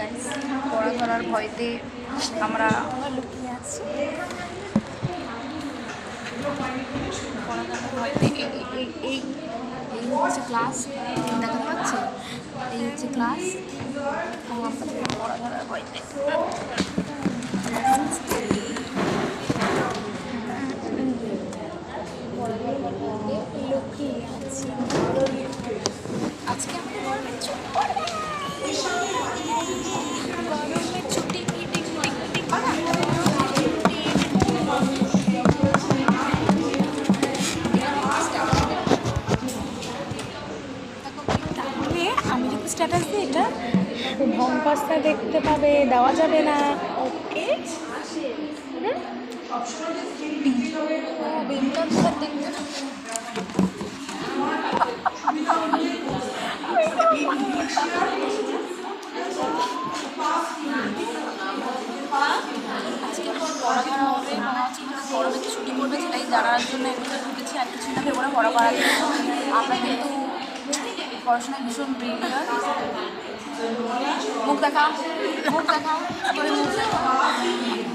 Guys, পড়া ধরার ভয়তে আমরা লুকিয়ে আছি। পড়া ধরার ভয়তে এই হচ্ছে ক্লাস, দেখাতে পাচ্ছে, এই হচ্ছে ক্লাস। পড়া ধরার ভয়তে লুকিয়ে আছি। আজকে আমাদের গরমের ছুটি পড়বে, গরমের ছুটি আমি যদি স্ট্যাটাস দিই এটা ভঙ্কসটা দেখতে পাবে, দেওয়া যাবে না। ওকে, আজকে পড়া ধরা হবে, মনে হচ্ছে গরমের ছুটি পড়বে, সেটাই জানার জন্য এগুলো ঢুকেছি। আর কিছুই না ভেবে পড়া করার জন্য। আমরা কিন্তু পড়াশোনায় ভীষণ ব্রিলিয়ান্ট। মুখ দেখা, মুখ দেখা,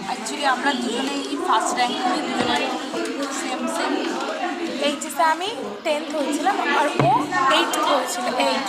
অ্যাকচুয়ালি আমরা দুজনেই ফার্স্ট র্যাঙ্ক করি, দুজনেই সেম। এইচএসে আমি 10th হয়েছিলাম আর ও 8th হয়েছিল। 8